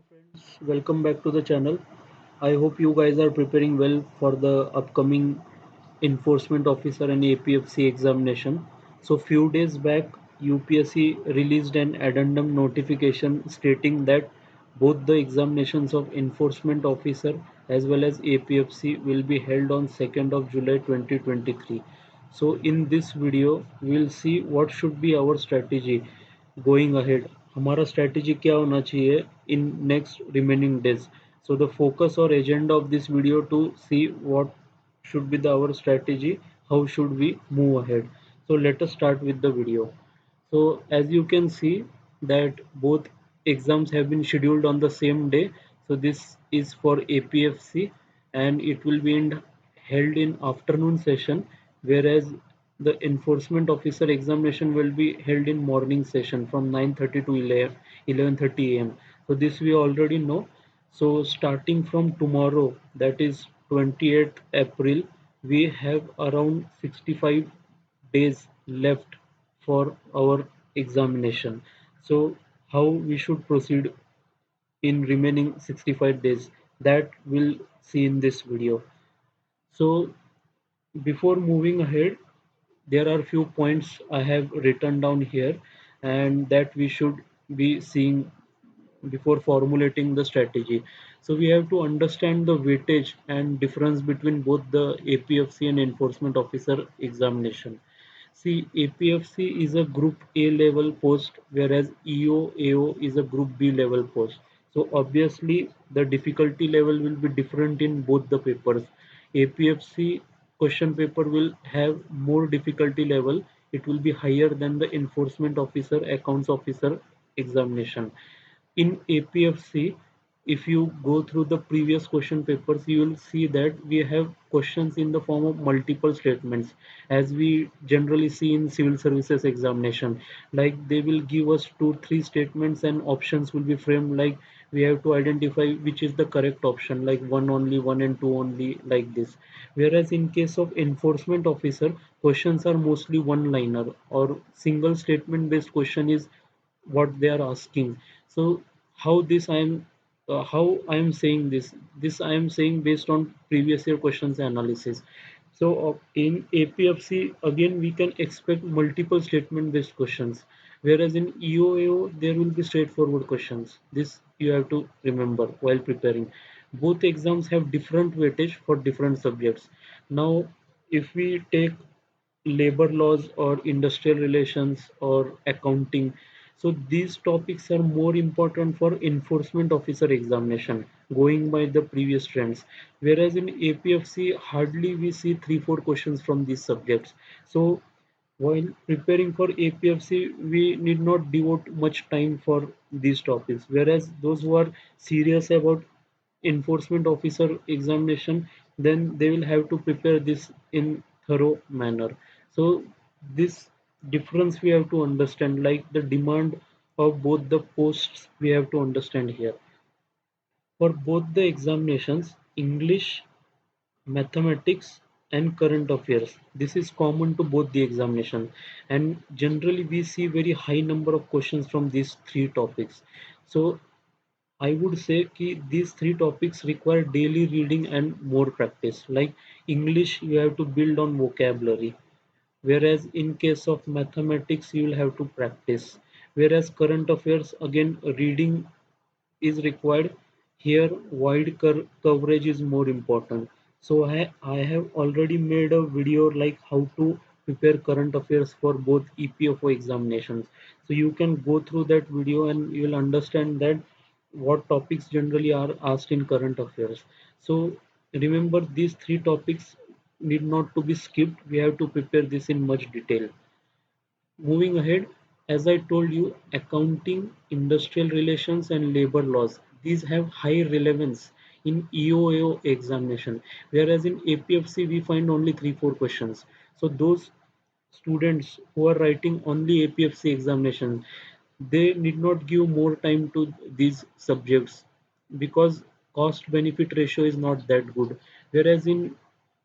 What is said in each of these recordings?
friends, welcome back to the channel. I hope you guys are preparing well for the upcoming enforcement officer and APFC examination. So few days back UPSC released an addendum notification stating that both the examinations of enforcement officer as well as APFC will be held on 2nd of July 2023. So in this video we'll see what should be our strategy going ahead. हमारा strategy क्या होना चाहिए in next remaining days. So the focus or agenda of this video to see what should be our strategy, how should we move ahead. So let us start with the video. So as you can see that both exams have been scheduled on the same day. So this is for APFC and it will be held in afternoon session, whereas the enforcement officer examination will be held in morning session from 9:30 to 11:30 a.m. So this we already know. So starting from tomorrow, that is 28th April, we have around 65 days left for our examination. So how we should proceed in remaining 65 days, that we'll see in this video. So before moving ahead, there are few points I have written down here and that we should be seeing before formulating the strategy. So we have to understand the weightage and difference between both the APFC and enforcement officer examination. See, APFC is a group A level post, whereas AO is a group B level post. So obviously the difficulty level will be different in both the papers. APFC question paper will have more difficulty level. It will be higher than the enforcement officer, accounts officer examination. In APFC, if you go through the previous question papers, you will see that we have questions in the form of multiple statements, as we generally see in civil services examination. Like they will give us two, three statements, and options will be framed like we have to identify which is the correct option, like one only, one and two only, like this. Whereas in case of enforcement officer, questions are mostly one liner or single statement based question is what they are asking. So how this I am saying this I am saying based on previous year questions analysis. So in APFC again we can expect multiple statement based questions, whereas in EOAO there will be straightforward questions. This you have to remember while preparing. Both exams have different weightage for different subjects. Now if we take labor laws or industrial relations or accounting, so these topics are more important for enforcement officer examination going by the previous trends, whereas in APFC hardly we see 3 4 questions from these subjects. So while preparing for APFC we need not devote much time for these topics, whereas those who are serious about enforcement officer examination, then they will have to prepare this in thorough manner. So this difference we have to understand, like the demand of both the posts we have to understand here. For both the examinations, English, mathematics and current affairs, this is common to both the examination, and generally we see very high number of questions from these three topics. So I would say कि these three topics require daily reading and more practice. Like English, you have to build on vocabulary, whereas in case of mathematics, you will have to practice. Whereas current affairs, again, reading is required. Here, coverage is more important. So I have already made a video like how to prepare current affairs for both EPFO examinations. So you can go through that video and you will understand that what topics generally are asked in current affairs. So remember these three topics need not to be skipped. We have to prepare this in much detail. Moving ahead, as I told you, accounting, industrial relations, and labor laws, these have high relevance in EOAO examination, whereas in APFC we find only 3 4 questions. So those students who are writing only APFC examination, they need not give more time to these subjects because cost benefit ratio is not that good. Whereas in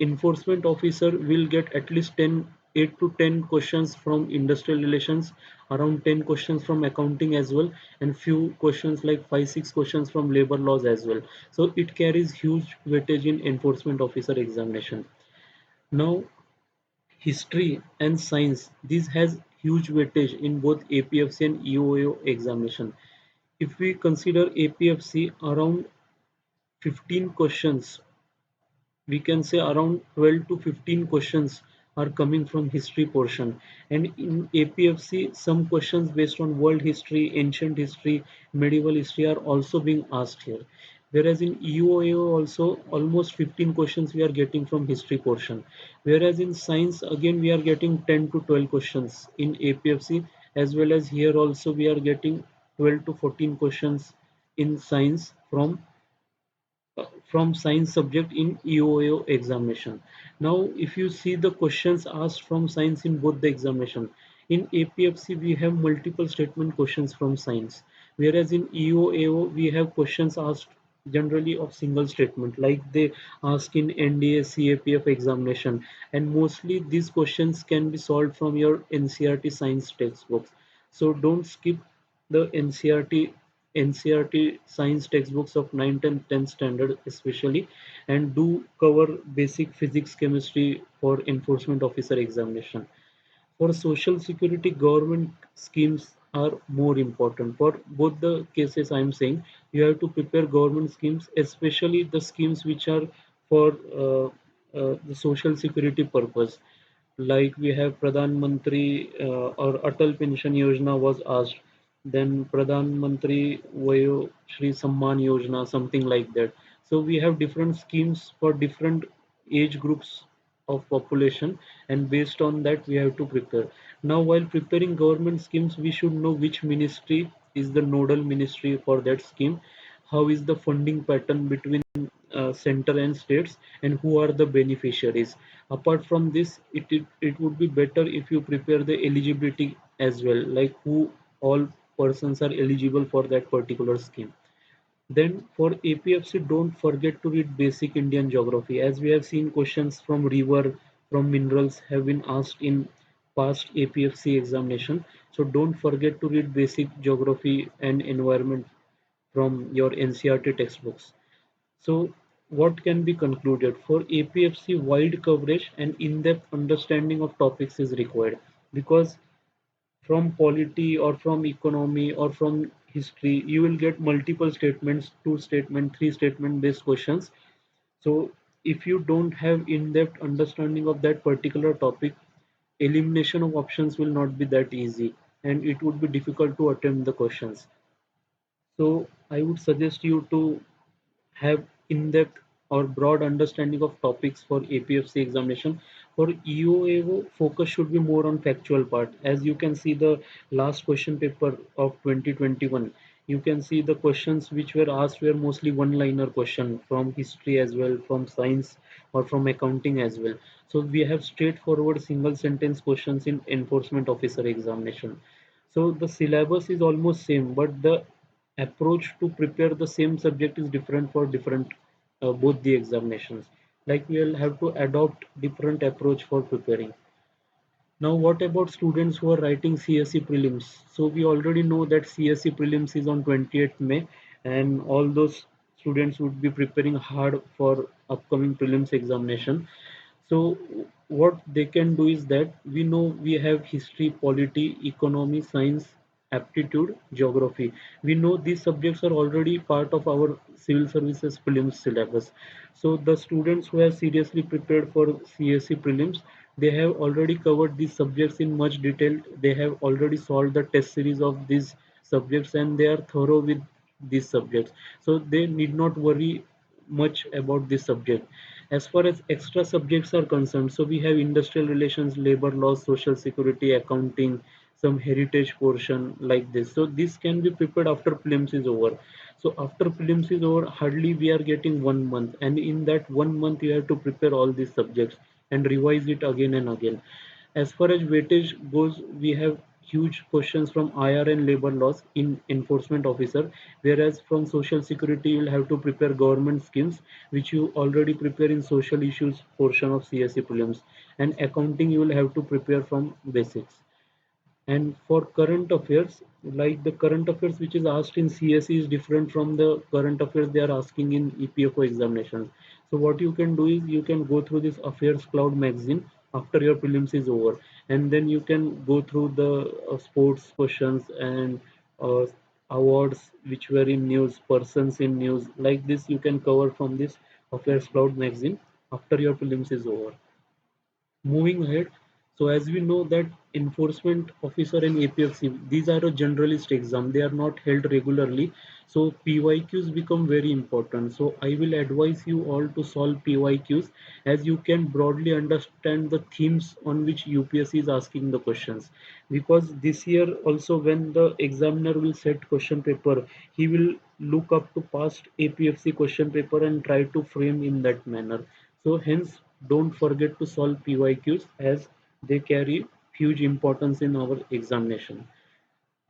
enforcement officer will get at least 10 8 to 10 questions from industrial relations, around 10 questions from accounting as well, and few questions like 5 6 questions from labor laws as well. So it carries huge weightage in enforcement officer examination. Now history and science, this has huge weightage in both APFC and EOAO examination. If we consider APFC, around 15 questions, we can say around 12 to 15 questions are coming from history portion, and in APFC some questions based on world history, ancient history, medieval history are also being asked here, whereas in EOAO also almost 15 questions we are getting from history portion, whereas in science again we are getting 10 to 12 questions in APFC, as well as here also we are getting 12 to 14 questions in science from science subject in EOAO examination. Now, if you see the questions asked from science in both the examination, in APFC we have multiple statement questions from science, whereas in EOAO we have questions asked generally of single statement, like they ask in NDA CAPF examination, and mostly these questions can be solved from your NCRT science textbooks. So don't skip the NCRT science textbooks of 9th and 10th standard especially, and do cover basic physics chemistry for enforcement officer examination. For social security, government schemes are more important. For both the cases I'm saying, you have to prepare government schemes, especially the schemes which are for the social security purpose, like we have Pradhan Mantri or Atal Pension Yojana was asked, then Pradhan Mantri Vayo Shri Samman Yojana, something like that. So we have different schemes for different age groups of population, and based on that we have to prepare. Now while preparing government schemes, we should know which ministry is the nodal ministry for that scheme, how is the funding pattern between center and states, and who are the beneficiaries. Apart from this, it would be better if you prepare the eligibility as well, like who all persons are eligible for that particular scheme. Then for APFC, don't forget to read basic Indian geography, as we have seen questions from river, from minerals have been asked in past APFC examination. So don't forget to read basic geography and environment from your NCRT textbooks. So what can be concluded? For APFC, wide coverage and in-depth understanding of topics is required, because from polity or from economy or from history, you will get multiple statements, two statement, three statement based questions. So if you don't have in-depth understanding of that particular topic, elimination of options will not be that easy, and it would be difficult to attempt the questions. So I would suggest you to have in-depth or broad understanding of topics for APFC examination. For EOAO, focus should be more on factual part. As you can see the last question paper of 2021, you can see the questions which were asked were mostly one-liner question from history as well, from science or from accounting as well. So we have straightforward single sentence questions in enforcement officer examination. So the syllabus is almost same, but the approach to prepare the same subject is different for different both the examinations. Like we'll have to adopt different approach for preparing. Now what about students who are writing CSE prelims? So we already know that CSE prelims is on 28th May, and all those students would be preparing hard for upcoming prelims examination. So what they can do is that we know we have history, polity, economy, science, aptitude, geography. We know these subjects are already part of our civil services prelims syllabus. So the students who have seriously prepared for CSE prelims, they have already covered these subjects in much detail. They have already solved the test series of these subjects, and they are thorough with these subjects. So they need not worry much about this subject. As far as extra subjects are concerned, so we have industrial relations, labor laws, social security, accounting, some heritage portion like this. So this can be prepared after prelims is over. So after prelims is over, hardly we are getting 1 month, and in that 1 month you have to prepare all these subjects and revise it again and again. As far as weightage goes, we have huge questions from IR and labor laws in enforcement officer, whereas from social security you'll have to prepare government schemes, which you already prepare in social issues portion of CSE prelims, and accounting you will have to prepare from basics. And for current affairs, like the current affairs which is asked in CSE is different from the current affairs they are asking in EPFO examinations. So what you can do is you can go through this Affairs Cloud magazine after your prelims is over, and then you can go through the sports questions and uh, awards which were in news, persons in news. Like this, you can cover from this Affairs Cloud magazine after your prelims is over. Moving ahead, so as we know that enforcement officer and APFC, these are a generalist exam. They are not held regularly. So PYQs become very important. So I will advise you all to solve PYQs as you can broadly understand the themes on which UPSC is asking the questions. Because this year also when the examiner will set question paper, he will look up to past APFC question paper and try to frame in that manner. So hence don't forget to solve PYQs as they carry huge importance in our examination.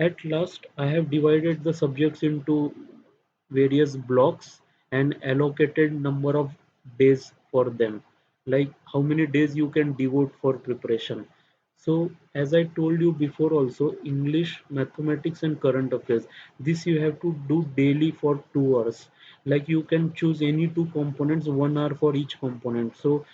At last, I have divided the subjects into various blocks and allocated number of days for them, like how many days you can devote for preparation. So as I told you before also, English, mathematics and current affairs, this you have to do daily for 2 hours. Like you can choose any two components, 1 hour for each component. So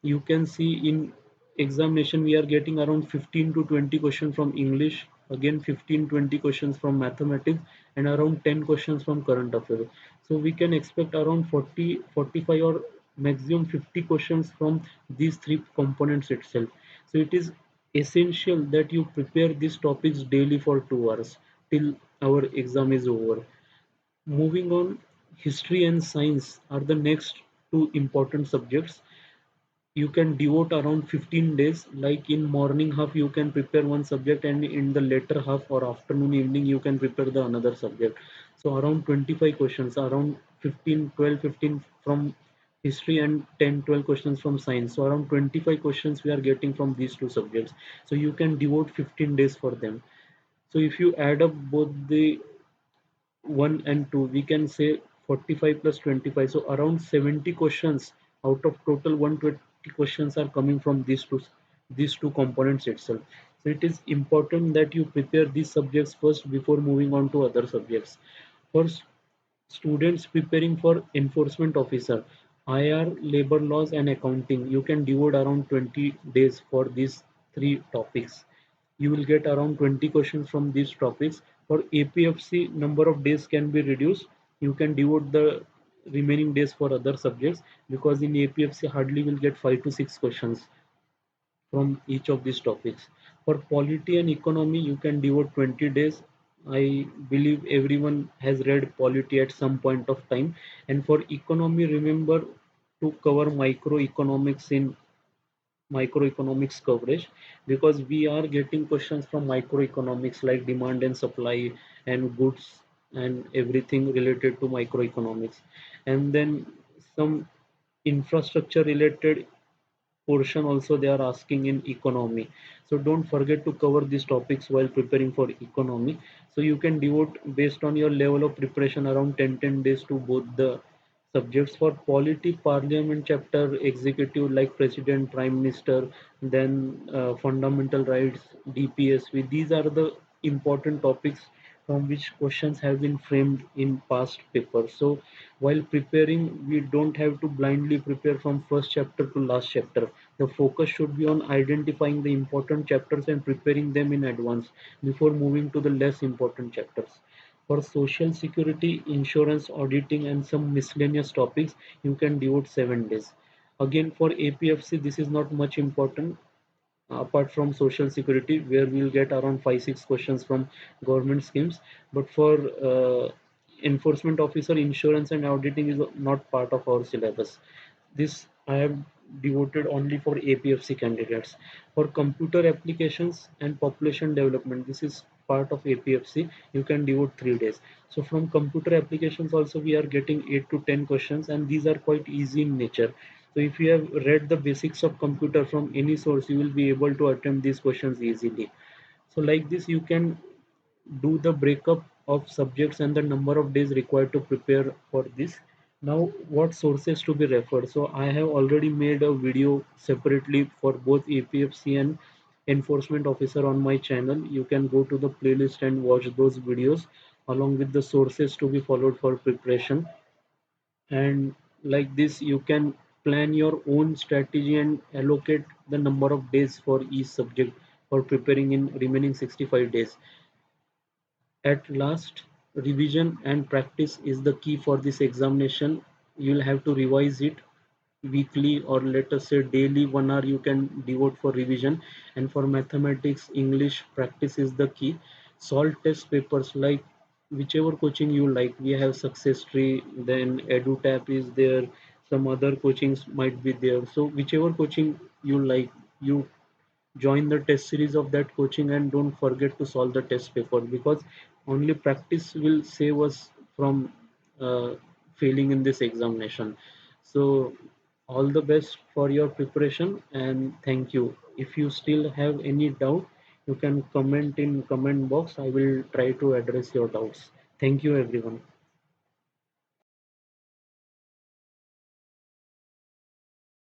you can see in examination we are getting around 15 to 20 questions from English, again 15-20 questions from mathematics, and around 10 questions from current affairs. So we can expect around 40-45 or maximum 50 questions from these three components itself. So it is essential that you prepare these topics daily for 2 hours till our exam is over. Moving on, history and science are the next two important subjects. You can devote around 15 days, like in morning half you can prepare one subject, and in the later half or afternoon evening you can prepare the another subject. So around 25 questions, around 15 12 15 from history and 10-12 questions from science. So around 25 questions we are getting from these two subjects. So you can devote 15 days for them. So if you add up both the 1 and 2, we can say 45 plus 25, so around 70 questions out of total 120 questions are coming from these two components itself. So it is important that you prepare these subjects first before moving on to other subjects. For students preparing for enforcement officer, IR, labor laws and accounting, you can devote around 20 days for these three topics. You will get around 20 questions from these topics. For APFC, number of days can be reduced. You can devote the remaining days for other subjects, because in APFC hardly will get 5 to 6 questions from each of these topics. For polity and economy, you can devote 20 days. I believe everyone has read polity at some point of time. And for economy, remember to cover microeconomics in microeconomics coverage, because we are getting questions from microeconomics like demand and supply and goods and everything related to microeconomics. And then some infrastructure related portion also they are asking in economy. So don't forget to cover these topics while preparing for economy. So you can devote based on your level of preparation around 10 days to both the subjects. For polity, parliament chapter, executive like president, prime minister, then fundamental rights, DPSV, these are the important topics from which questions have been framed in past papers. So while preparing, we don't have to blindly prepare from first chapter to last chapter. The focus should be on identifying the important chapters and preparing them in advance before moving to the less important chapters. For social security, insurance, auditing, and some miscellaneous topics, you can devote 7 days. Again, for APFC, this is not much important apart from social security, where we'll get around 5-6 questions from government schemes. But for enforcement officer, insurance and auditing is not part of our syllabus. This I have devoted only for APFC candidates. For computer applications and population development, this is part of APFC, you can devote 3 days. So from computer applications also we are getting 8 to 10 questions, and these are quite easy in nature. So if you have read the basics of computer from any source, you will be able to attempt these questions easily. So like this you can do the breakup of subjects and the number of days required to prepare for this. Now what sources to be referred? So I have already made a video separately for both APFC and enforcement officer on my channel. You can go to the playlist and watch those videos along with the sources to be followed for preparation. And like this you can plan your own strategy and allocate the number of days for each subject for preparing in remaining 65 days. At last, revision and practice is the key for this examination. You'll have to revise it weekly, or let us say daily. 1 hour you can devote for revision. And for mathematics, English, practice is the key. Solve test papers like whichever coaching you like. We have Success Tree, then EduTap is there, some other coachings might be there. So whichever coaching you like, you join the test series of that coaching and don't forget to solve the test paper, because only practice will save us from uh, failing in this examination. So all the best for your preparation, and thank you. If you still have any doubt, you can comment in comment box. I will try to address your doubts. Thank you everyone.